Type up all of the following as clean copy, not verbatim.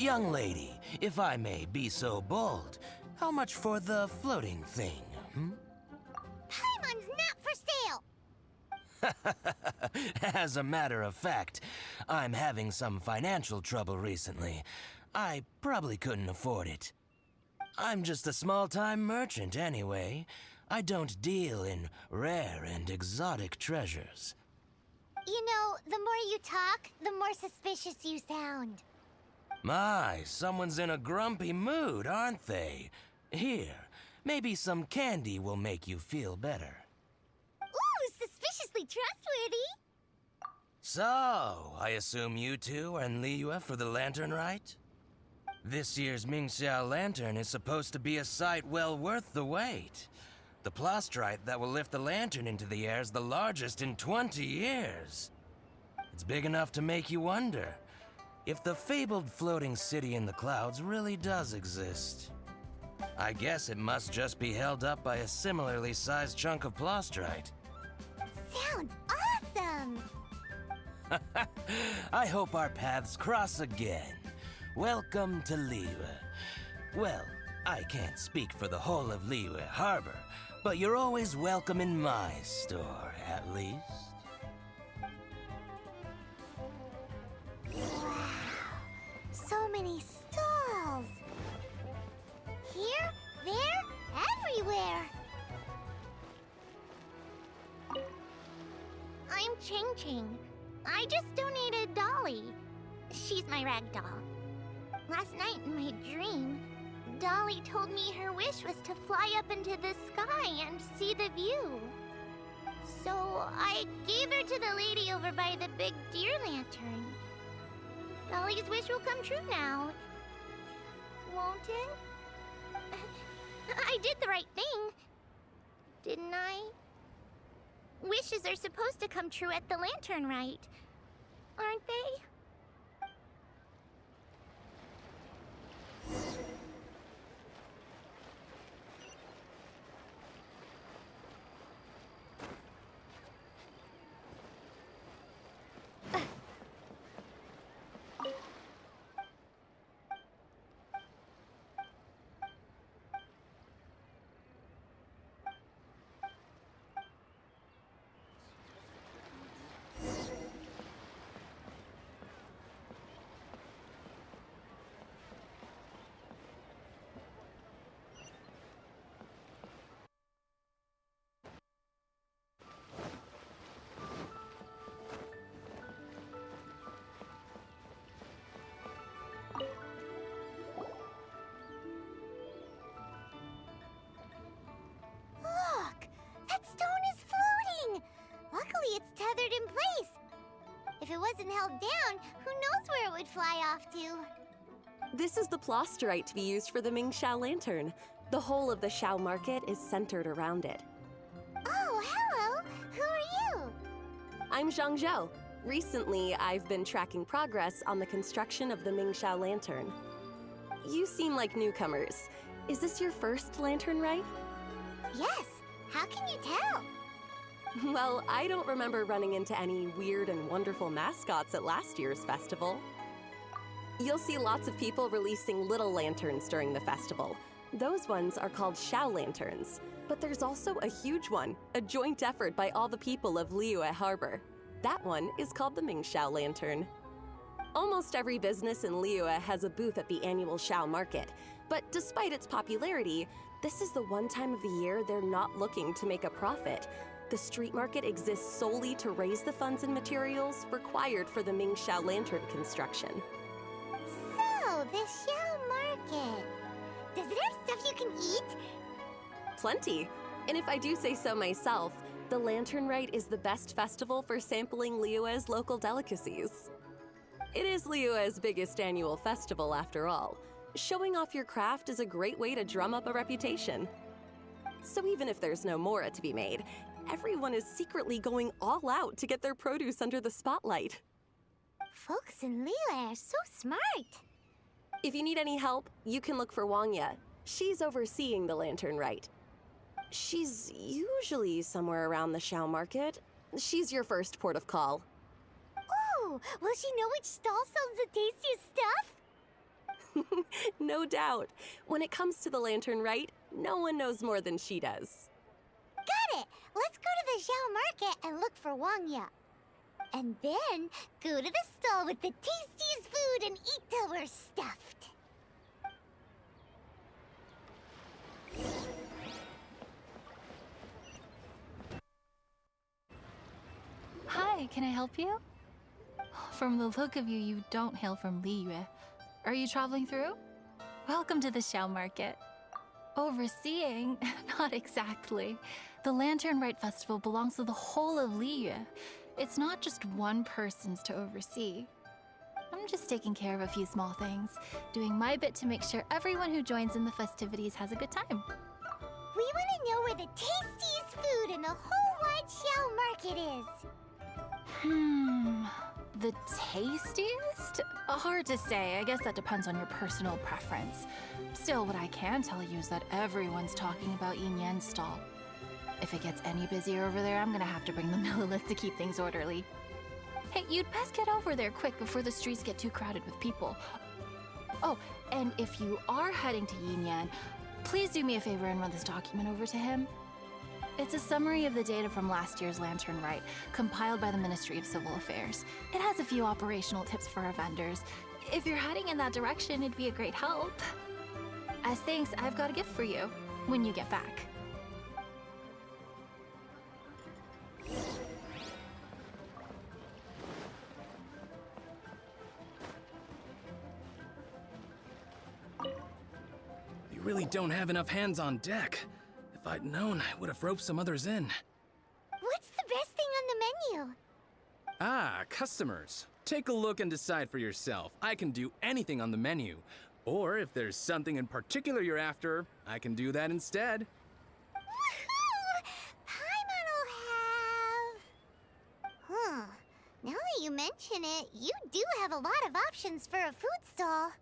Young lady, if I may be so bold, how much for the floating thing, Paimon's not for sale! As a matter of fact, I'm having some financial trouble recently. I probably couldn't afford it. I'm just a small-time merchant anyway. I don't deal in rare and exotic treasures. You know, the more you talk, the more suspicious you sound. My, someone's in a grumpy mood, aren't they? Here, maybe some candy will make you feel better. Ooh, suspiciously trustworthy! So, I assume you two are in Liyue for the Latern Rite? This year's Mingxiao Lantern is supposed to be a sight well worth the wait. The plastrite that will lift the lantern into the air is the largest in 20 years. It's big enough to make you wonder if the fabled floating city in the clouds really does exist. I guess it must just be held up by a similarly sized chunk of plastrite. Sounds awesome! I hope our paths cross again. Welcome to Liyue. Well, I can't speak for the whole of Liyue Harbor, but you're always welcome in my store, at least. Wow, so many stalls! Here, there, everywhere! I'm Ching Ching. I just donated Dolly. She's my rag doll. Last night in my dream, Dolly told me her wish was to fly up into the sky and see the view. So I gave her to the lady over by the big deer lantern. Dolly's wish will come true now. Won't it? I did the right thing, didn't I? Wishes are supposed to come true at the Latern Rite, aren't they? Look! That stone is floating! Luckily, it's tethered in place. If it wasn't held down, who knows where it would fly off to? This is the plasterite to be used for the Mingxiao Lantern. The whole of the Xiao market is centered around it. Oh, hello! Who are you? I'm Zhang Zhou. Recently, I've been tracking progress on the construction of the Mingxiao Lantern. You seem like newcomers. Is this your first Latern Rite? Yes. How can you tell? Well, I don't remember running into any weird and wonderful mascots at last year's festival. You'll see lots of people releasing little lanterns during the festival. Those ones are called Xiao lanterns. But there's also a huge one, a joint effort by all the people of Liyue Harbor. That one is called the Mingxiao Lantern. Almost every business in Liyue has a booth at the annual Xiao market. But despite its popularity, this is the one time of the year they're not looking to make a profit. The street market exists solely to raise the funds and materials required for the Mingxiao Lantern construction. So, the Xiao market. Does it have stuff you can eat? Plenty. And if I do say so myself, the Latern Rite is the best festival for sampling Liyue's local delicacies. It is Liyue's biggest annual festival, after all. Showing off your craft is a great way to drum up a reputation. So even if there's no mora to be made, everyone is secretly going all out to get their produce under the spotlight. Folks in Liyue are so smart. If you need any help, you can look for Wangya. She's overseeing the Latern Rite. She's usually somewhere around the Xiao market. She's your first port of call. Oh, will she know which stall sells the tastiest stuff? No doubt. When it comes to the Latern Rite, no one knows more than she does. Got it! Let's go to the Xiao Market and look for Wangya. And then go to the stall with the tastiest food and eat till we're stuffed. Hi, can I help you? From the look of you, you don't hail from Liyue. Are you traveling through? Welcome to the Xiao Market. Overseeing? Not exactly. The Latern Rite Festival belongs to the whole of Liyue. It's not just one person's to oversee. I'm just taking care of a few small things, doing my bit to make sure everyone who joins in the festivities has a good time. We want to know where the tastiest food in the whole wide Xiao Market is. The tastiest? Hard to say. I guess that depends on your personal preference. Still, what I can tell you is that everyone's talking about Yin Yan's stall. If it gets any busier over there, I'm gonna have to bring the millilith to keep things orderly. Hey, you'd best get over there quick before the streets get too crowded with people. Oh, and if you are heading to Yin Yan, please do me a favor and run this document over to him. It's a summary of the data from last year's Latern Rite, compiled by the Ministry of Civil Affairs. It has a few operational tips for our vendors. If you're heading in that direction, it'd be a great help. As thanks, I've got a gift for you when you get back. You really don't have enough hands on deck. If I'd known, I would have roped some others in. What's the best thing on the menu? Ah, customers. Take a look and decide for yourself. I can do anything on the menu. Or if there's something in particular you're after, I can do that instead. Woohoo! Paimon will have... Huh. Now that you mention it, you do have a lot of options for a food stall.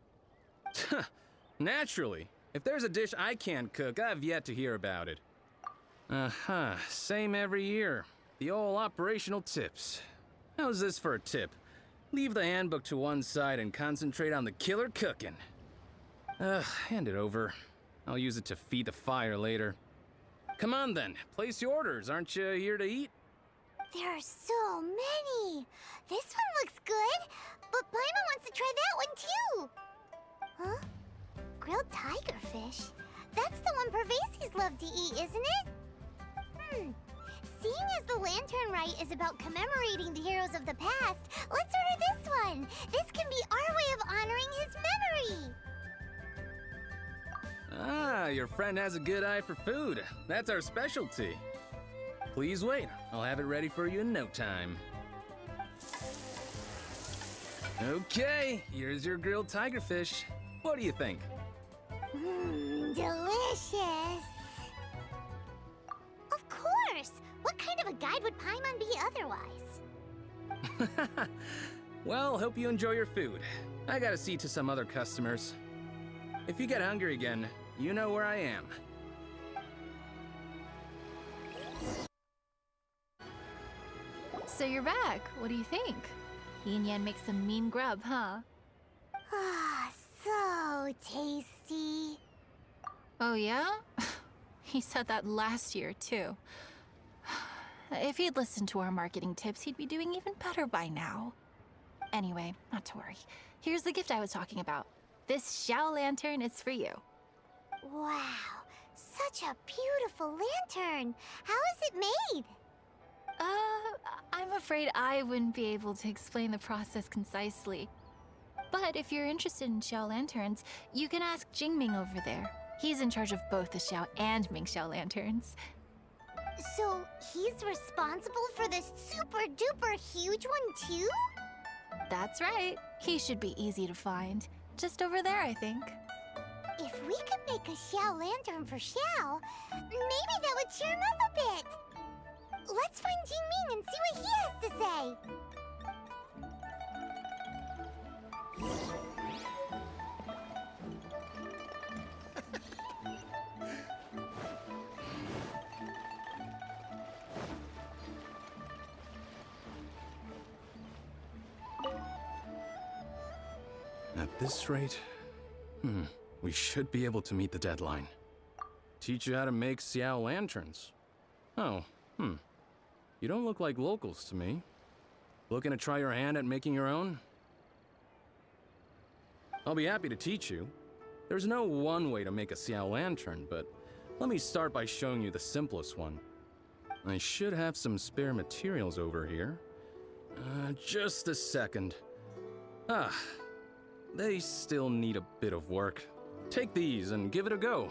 Naturally. If there's a dish I can't cook, I've yet to hear about it. Same every year. The old operational tips. How's this for a tip? Leave the handbook to one side and concentrate on the killer cooking. Hand it over. I'll use it to feed the fire later. Come on then, place your orders. Aren't you here to eat? There are so many. This one looks good, but Paimon wants to try that one too. Huh? Grilled tigerfish? That's the one Pervasies love to eat, isn't it? Seeing as the Latern Rite is about commemorating the heroes of the past, let's order this one. This can be our way of honoring his memory. Ah, your friend has a good eye for food. That's our specialty. Please wait. I'll have it ready for you in no time. Okay, here's your grilled tigerfish. What do you think? Delicious. Of course. What kind of a guide would Paimon be otherwise? Well, hope you enjoy your food. I gotta see to some other customers. If you get hungry again, you know where I am. So you're back. What do you think? Yin Yan makes some mean grub, huh? Ah, so tasty. Oh yeah? He said that last year, too. If he'd listened to our marketing tips, he'd be doing even better by now. Anyway, not to worry. Here's the gift I was talking about. This Xiao lantern is for you. Wow, such a beautiful lantern. How is it made? I'm afraid I wouldn't be able to explain the process concisely. But if you're interested in Xiao lanterns, you can ask Jingming over there. He's in charge of both the Xiao and Mingxiao lanterns. So he's responsible for this super duper huge one too? That's right. He should be easy to find. Just over there, I think. If we could make a Xiao lantern for Xiao, maybe that would cheer him up a bit. Let's find Jingming and see what he has to say. At this rate, We should be able to meet the deadline. Teach you how to make Xiao lanterns. Oh, You don't look like locals to me. Looking to try your hand at making your own? I'll be happy to teach you. There's no one way to make a Xiao lantern, but let me start by showing you the simplest one. I should have some spare materials over here. Just a second. They still need a bit of work. Take these and give it a go.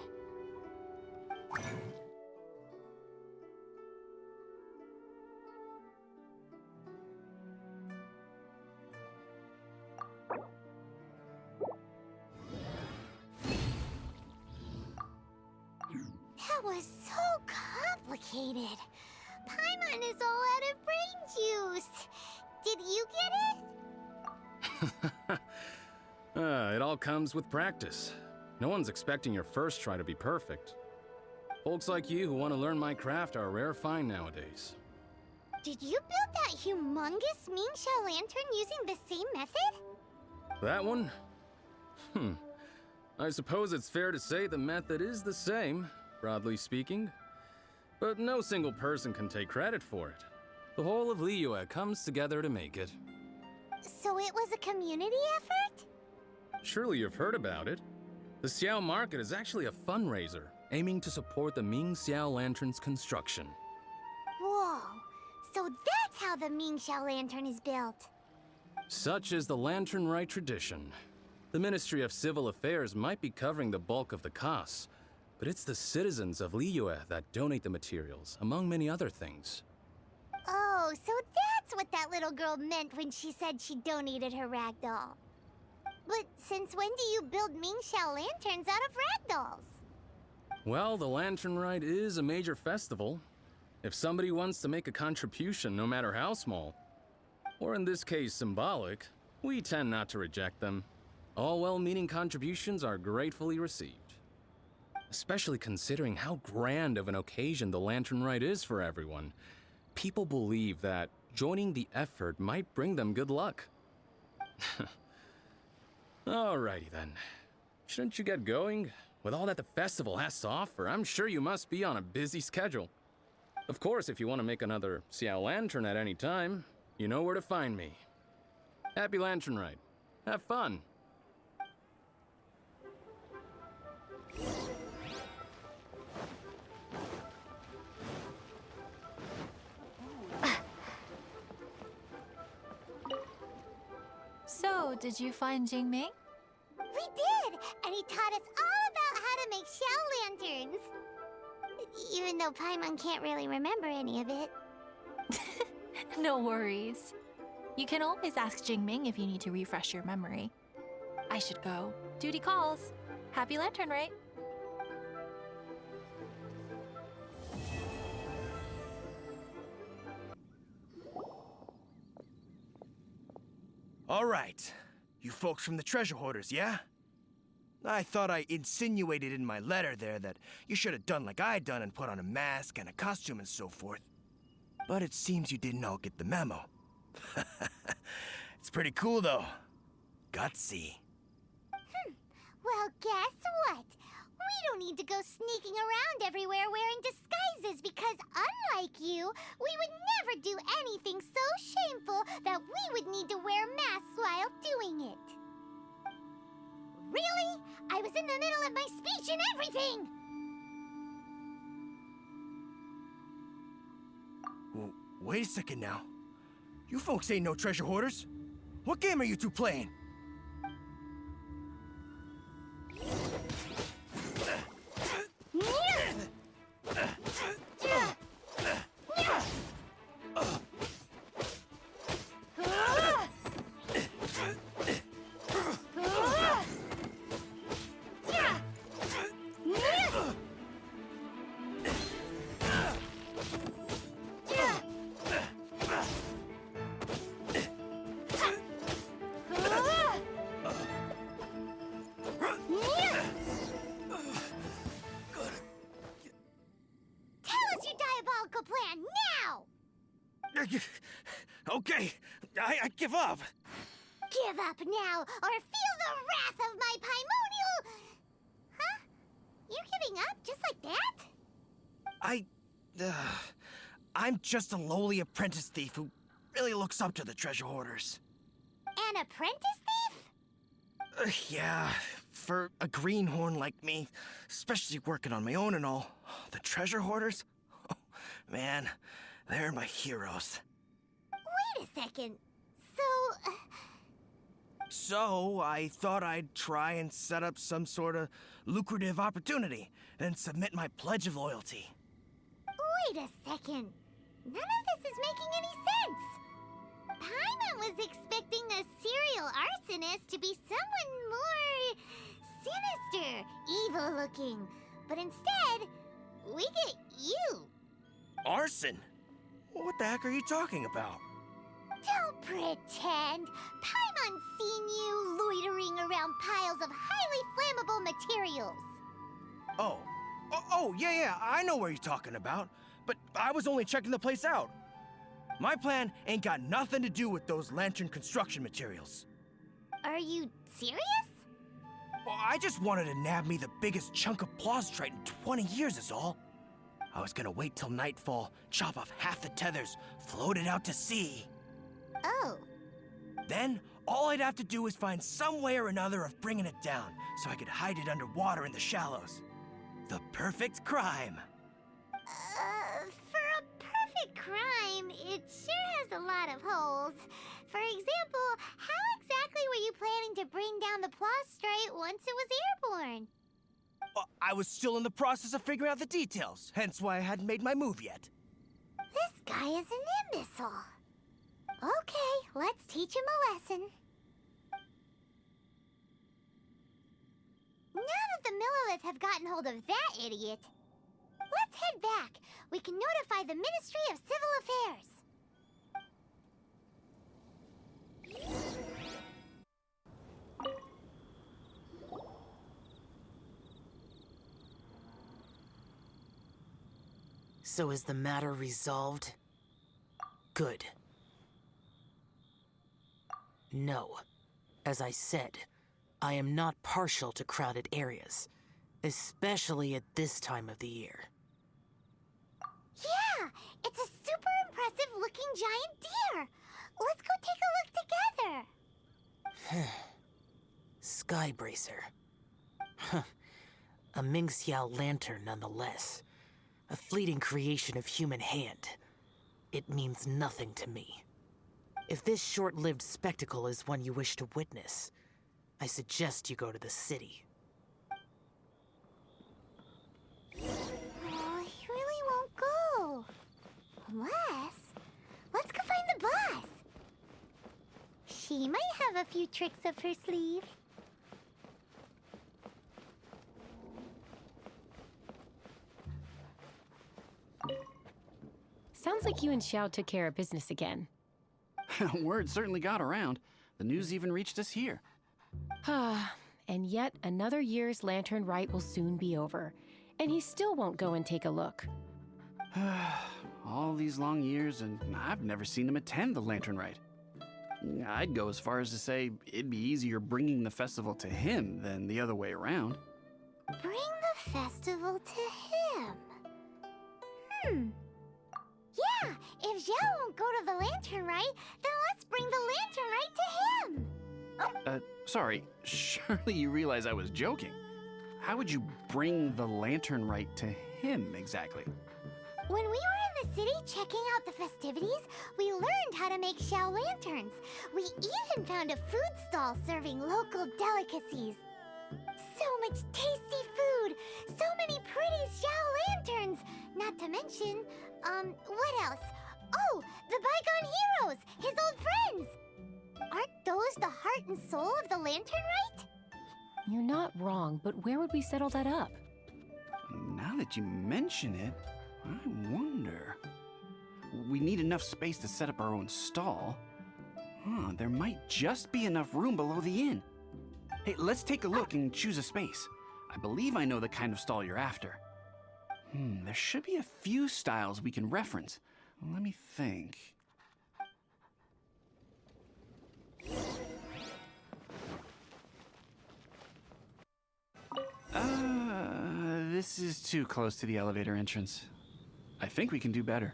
That was so complicated. Paimon is all out of brain juice. Did you get it? It all comes with practice. No one's expecting your first try to be perfect. Folks like you who want to learn my craft are a rare find nowadays. Did you build that humongous Mingxiao lantern using the same method? That one? I suppose it's fair to say the method is the same, broadly speaking. But no single person can take credit for it. The whole of Liyue comes together to make it. So it was a community effort? Surely you've heard about it. The Xiao Market is actually a fundraiser aiming to support the Ming Xiao Lantern's construction. Whoa, so that's how the Mingxiao lantern is built. Such is the Latern Rite tradition. The Ministry of Civil Affairs might be covering the bulk of the costs, but it's the citizens of Liyue that donate the materials, among many other things. Oh, so that's what that little girl meant when she said she donated her ragdoll. But since when do you build Mingxiao lanterns out of ragdolls? Well, the Latern Rite is a major festival. If somebody wants to make a contribution, no matter how small, or in this case symbolic, we tend not to reject them. All well-meaning contributions are gratefully received. Especially considering how grand of an occasion the Latern Rite is for everyone. People believe that joining the effort might bring them good luck. Alrighty then. Shouldn't you get going? With all that the festival has to offer, I'm sure you must be on a busy schedule. Of course, if you want to make another Xiao lantern at any time, you know where to find me. Happy Latern Rite. Have fun. So, did you find Jingming? We did! And he taught us all about how to make Xiao lanterns. Even though Paimon can't really remember any of it. No worries. You can always ask Jingming if you need to refresh your memory. I should go. Duty calls. Happy Latern Rite. All right. You folks from the treasure hoarders, yeah? I thought I insinuated in my letter there that you should have done like I done and put on a mask and a costume and so forth. But it seems you didn't all get the memo. It's pretty cool, though. Gutsy. Well, guess what? We don't need to go sneaking around everywhere wearing disguises because unlike you, we would never do anything so shameful that we would need to wear masks while doing it. Really? I was in the middle of my speech and everything! Wait a second now. You folks ain't no treasure hoarders. What game are you two playing? Plan now! Okay, I give up. Give up now, or feel the wrath of my Paimonial You're giving up just like that? I'm just a lowly apprentice thief who really looks up to the treasure hoarders. An apprentice thief? Yeah, for a greenhorn like me, especially working on my own and all, the treasure hoarders? Oh, man, they're my heroes. Wait a second. So, I thought I'd try and set up some sort of lucrative opportunity and submit my pledge of loyalty. Wait a second. None of this is making any sense. Paimon was expecting a serial arsonist to be someone more sinister, evil-looking. But instead, we get you. Arson? What the heck are you talking about? Don't pretend. Paimon's seen you loitering around piles of highly flammable materials. Yeah, I know what you're talking about. But I was only checking the place out. My plan ain't got nothing to do with those lantern construction materials. Are you serious? Well, I just wanted to nab me the biggest chunk of plastrite in 20 years is all. I was gonna wait till nightfall, chop off half the tethers, float it out to sea. Oh. Then, all I'd have to do is find some way or another of bringing it down, so I could hide it underwater in the shallows. The perfect crime. For a perfect crime, it sure has a lot of holes. For example, how exactly were you planning to bring down the plastrite once it was airborne? I was still in the process of figuring out the details, hence why I hadn't made my move yet. This guy is an imbecile. Okay, let's teach him a lesson. Now that the Millilith have gotten hold of that idiot, let's head back. We can notify the Ministry of Civil Affairs. So is the matter resolved? Good. No. As I said, I am not partial to crowded areas, especially at this time of the year. Yeah, it's a super impressive looking giant deer. Let's go take a look together. Skybracer. Huh. A Mingxiao lantern nonetheless. A fleeting creation of human hand. It means nothing to me. If this short-lived spectacle is one you wish to witness, I suggest you go to the city. Oh, he really won't go. Unless, let's go find the boss. She might have a few tricks up her sleeve. Sounds like you and Xiao took care of business again. Word certainly got around. The news even reached us here. And yet another year's Latern Rite will soon be over, and he still won't go and take a look. All these long years, and I've never seen him attend the Latern Rite. I'd go as far as to say it'd be easier bringing the festival to him than the other way around. Bring the festival to him. Yeah, if Xiao won't go to the Latern Rite, then let's bring the Latern Rite to him. Sorry, surely you realize I was joking. How would you bring the Latern Rite to him exactly? When we were in the city checking out the festivities, we learned how to make Xiao lanterns. We even found a food stall serving local delicacies. So much tasty food! So many pretty Xiao lanterns! Not to mention, what else? Oh, the bygone heroes! His old friends! Aren't those the heart and soul of the Latern Rite? You're not wrong, but where would we settle that up? Now that you mention it, I wonder. We need enough space to set up our own stall. There might just be enough room below the inn. Hey, let's take a look and choose a space. I believe I know the kind of stall you're after. There should be a few styles we can reference. Let me think. This is too close to the elevator entrance. I think we can do better.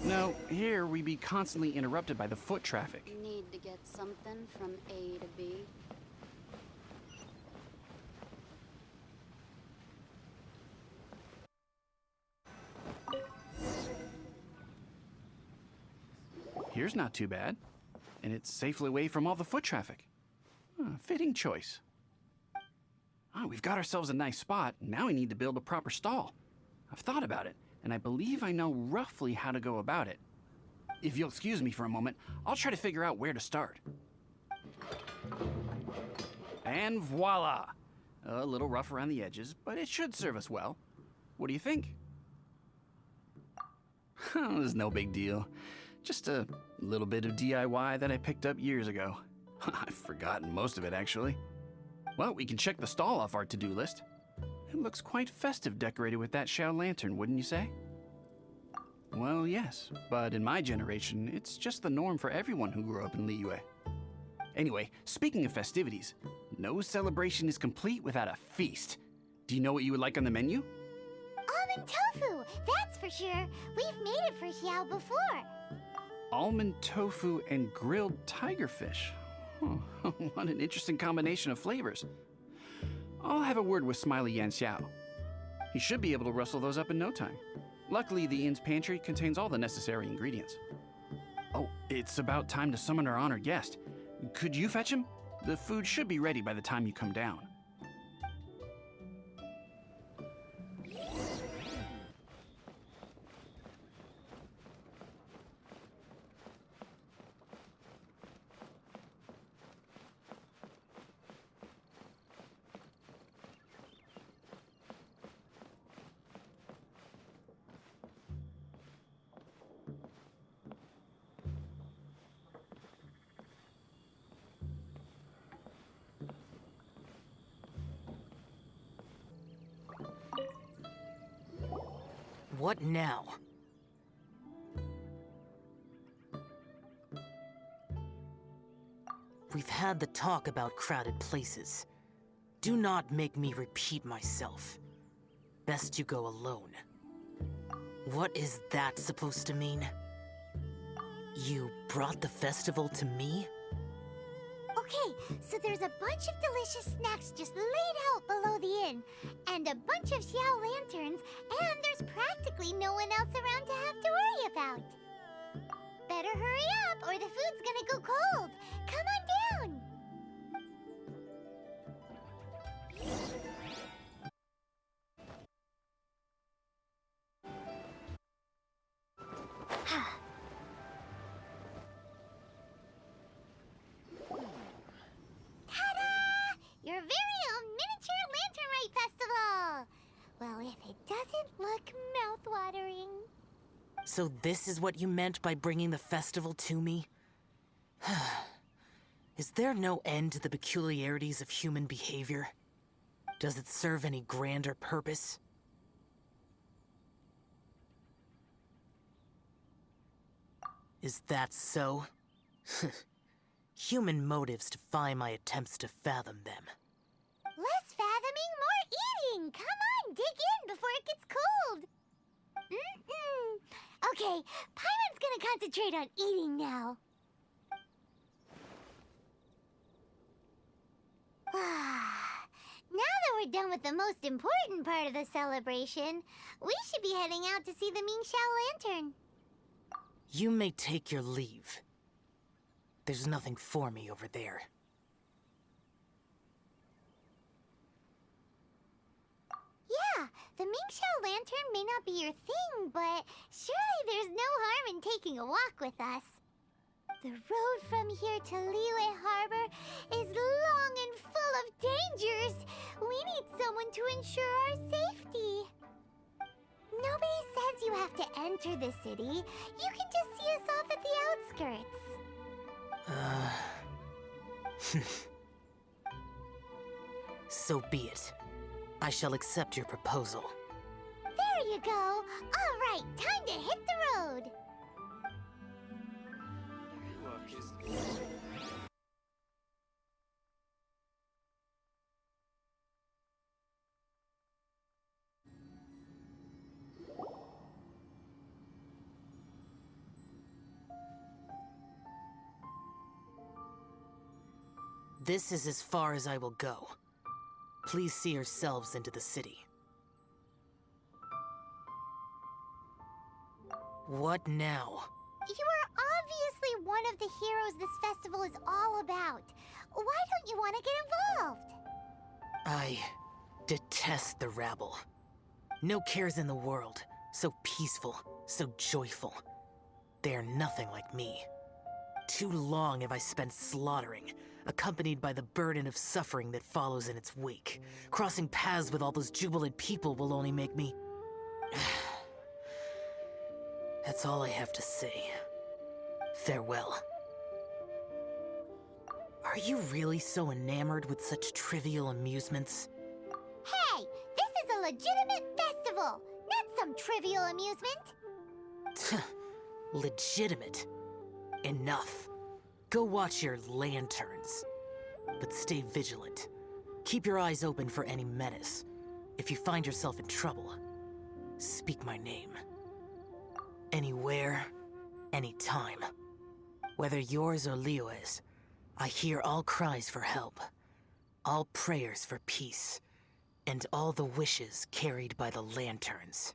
No, here we be constantly interrupted by the foot traffic. Need to get something from A to B. Here's not too bad. And it's safely away from all the foot traffic. Fitting choice. Oh, we've got ourselves a nice spot. Now we need to build a proper stall. I've thought about it, and I believe I know roughly how to go about it. If you'll excuse me for a moment, I'll try to figure out where to start. And voila! A little rough around the edges, but it should serve us well. What do you think? It's no big deal. Just a little bit of DIY that I picked up years ago. I've forgotten most of it, actually. Well, we can check the stall off our to-do list. It looks quite festive decorated with that Xiao lantern, wouldn't you say? Well, yes, but in my generation, it's just the norm for everyone who grew up in Liyue. Anyway, speaking of festivities, no celebration is complete without a feast. Do you know what you would like on the menu? Almond tofu, that's for sure. We've made it for Xiao before. Almond tofu and grilled tigerfish. Huh. What an interesting combination of flavors. I'll have a word with Smiley Yan Xiao. He should be able to rustle those up in no time. Luckily, the inn's pantry contains all the necessary ingredients. Oh, it's about time to summon our honored guest. Could you fetch him? The food should be ready by the time you come down. What now? We've had the talk about crowded places. Do not make me repeat myself. Best you go alone. What is that supposed to mean? You brought the festival to me? Okay, so there's a bunch of delicious snacks just laid out below the inn, and a bunch of Xiao lanterns, and there's practically no one else around to have to worry about. Better hurry up, or the food's gonna go cold. Come on down. Your very own miniature Latern Rite festival! Well, if it doesn't look mouth-watering. So this is what you meant by bringing the festival to me? Is there no end to the peculiarities of human behavior? Does it serve any grander purpose? Is that so? Human motives defy my attempts to fathom them. Less fathoming, more eating! Come on, dig in before it gets cold! Okay, Paimon's gonna concentrate on eating now. Now that we're done with the most important part of the celebration, we should be heading out to see the Ming Xiao Lantern. You may take your leave. There's nothing for me over there. Yeah, the Ming Xiao Lantern may not be your thing, but surely there's no harm in taking a walk with us. The road from here to Liyue Harbor is long and full of dangers. We need someone to ensure our safety. Nobody says you have to enter the city. You can just see us off at the outskirts. So be it. I shall accept your proposal. There you go. All right, time to hit the road. This is as far as I will go. Please see yourselves into the city. What now? You are obviously one of the heroes this festival is all about. Why don't you want to get involved? I detest the rabble. No cares in the world. So peaceful, so joyful. They are nothing like me. Too long have I spent slaughtering, accompanied by the burden of suffering that follows in its wake. Crossing paths with all those jubilant people will only make me... That's all I have to say. Farewell. Are you really so enamored with such trivial amusements? Hey, this is a legitimate festival, not some trivial amusement. Legitimate. Enough. Go watch your lanterns. But stay vigilant. Keep your eyes open for any menace. If you find yourself in trouble, speak my name. Anywhere, anytime. Whether yours or Liyue's, I hear all cries for help, all prayers for peace, and all the wishes carried by the lanterns.